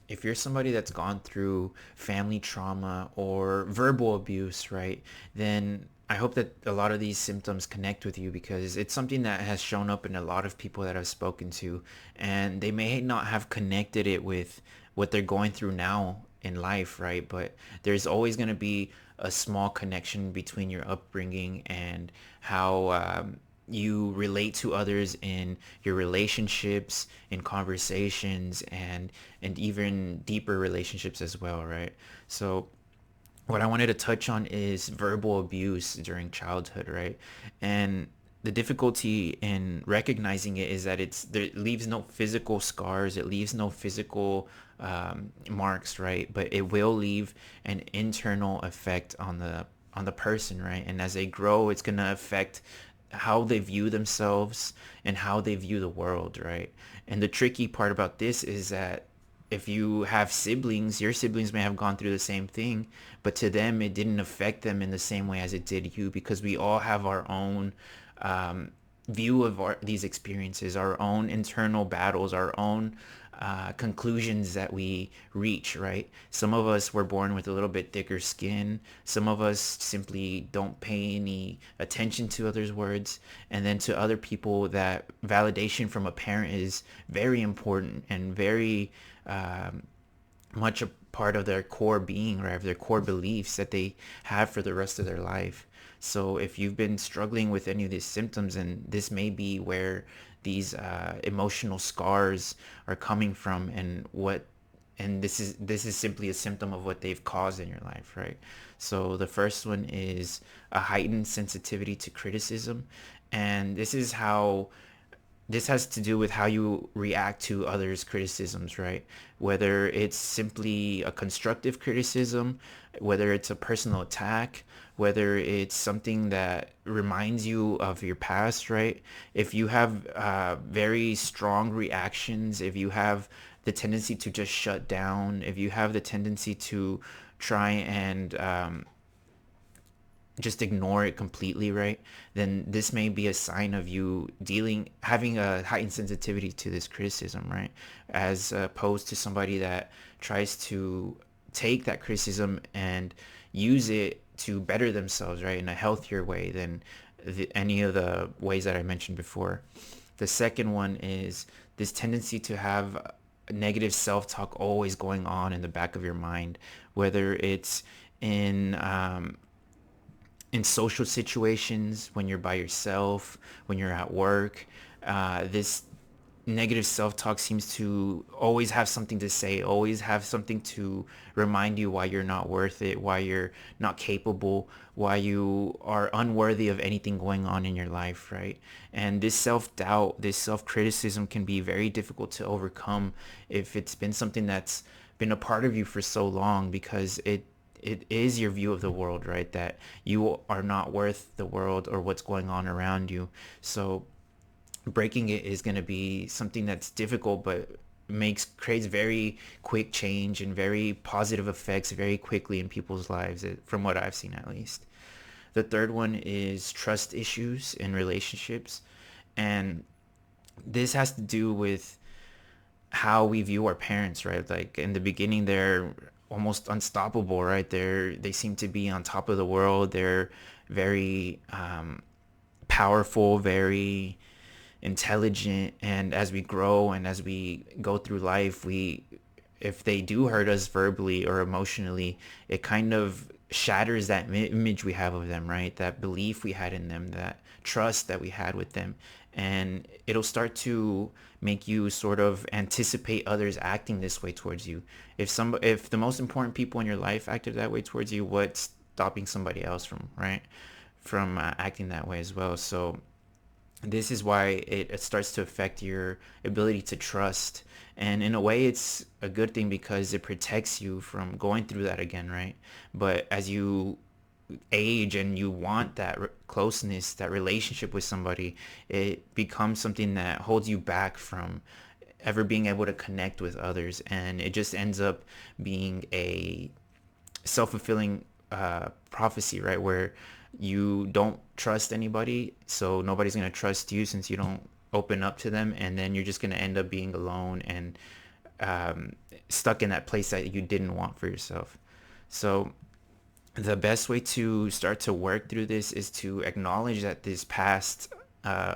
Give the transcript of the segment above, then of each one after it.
if you're somebody that's gone through family trauma or verbal abuse, right, then I hope that a lot of these symptoms connect with you, because it's something that has shown up in a lot of people that I've spoken to, and they may not have connected it with what they're going through now in life, right? But there's always going to be a small connection between your upbringing and how you relate to others in your relationships, in conversations, and even deeper relationships as well, right? So what I wanted to touch on is verbal abuse during childhood, right? And the difficulty in recognizing it is that it leaves no physical scars, it leaves no physical marks, right? But it will leave an internal effect on the person, right? And as they grow, it's gonna affect how they view themselves and how they view the world, right? And the tricky part about this is that if you have siblings, your siblings may have gone through the same thing, but to them it didn't affect them in the same way as it did you, because we all have our own um, view of these experiences, our own internal battles, our own conclusions that we reach, right? Some of us were born with a little bit thicker skin. Some of us simply don't pay any attention to others' words. And then to other people, that validation from a parent is very important and very um, much a part of their core being, right? Their core beliefs that they have for the rest of their life. So if you've been struggling with any of these symptoms, and this may be where these emotional scars are coming from, and this is simply a symptom of what they've caused in your life, right? So the first one is a heightened sensitivity to criticism, and this has to do with how you react to others' criticisms, right? Whether it's simply a constructive criticism, whether it's a personal attack, whether it's something that reminds you of your past, right? If you have very strong reactions, if you have the tendency to just shut down, if you have the tendency to try and just ignore it completely, right? Then this may be a sign of you having a heightened sensitivity to this criticism, right? As opposed to somebody that tries to take that criticism and use it to better themselves, right? In a healthier way than any of the ways that I mentioned before. The second one is this tendency to have negative self-talk always going on in the back of your mind, whether it's in in social situations, when you're by yourself, when you're at work. This negative self-talk seems to always have something to say, always have something to remind you why you're not worth it, why you're not capable, why you are unworthy of anything going on in your life, right? And this self-doubt, this self-criticism can be very difficult to overcome if it's been something that's been a part of you for so long, because it is your view of the world, right? That you are not worth the world or what's going on around you. So breaking it is going to be something that's difficult, but creates very quick change and very positive effects very quickly in people's lives, from what I've seen at least. The third one is trust issues in relationships, and this has to do with how we view our parents, right? Like in the beginning, they're almost unstoppable, right? They seem to be on top of the world. They're very powerful, very intelligent, and as we grow and as we go through life, we if they do hurt us verbally or emotionally, it kind of shatters that image we have of them, right? That belief we had in them, that trust that we had with them. And it'll start to make you sort of anticipate others acting this way towards you. If the most important people in your life acted that way towards you, what's stopping somebody else from, right? From acting that way as well. So this is why it starts to affect your ability to trust. And in a way, it's a good thing because it protects you from going through that again, right? But as you age and you want that closeness, that relationship with somebody, it becomes something that holds you back from ever being able to connect with others. And it just ends up being a self-fulfilling prophecy, right? Where you don't trust anybody, so nobody's going to trust you since you don't open up to them, and then you're just going to end up being alone and um, stuck in that place that you didn't want for yourself. So the best way to start to work through this is to acknowledge that this past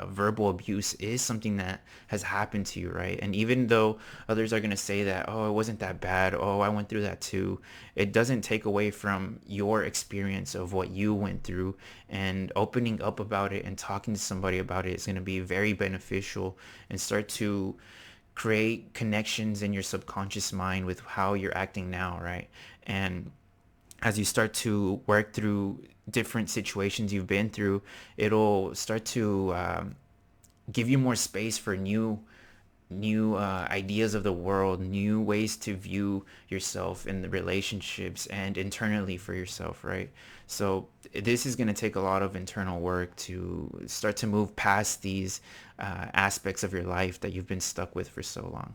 verbal abuse is something that has happened to you, right? And even though others are going to say that, oh, it wasn't that bad, oh, I went through that too, it doesn't take away from your experience of what you went through. And opening up about it and talking to somebody about it is going to be very beneficial, and start to create connections in your subconscious mind with how you're acting now, right? And as you start to work through different situations you've been through, it'll start to give you more space for new ideas of the world, new ways to view yourself in the relationships and internally for yourself, right? So this is going to take a lot of internal work to start to move past these aspects of your life that you've been stuck with for so long.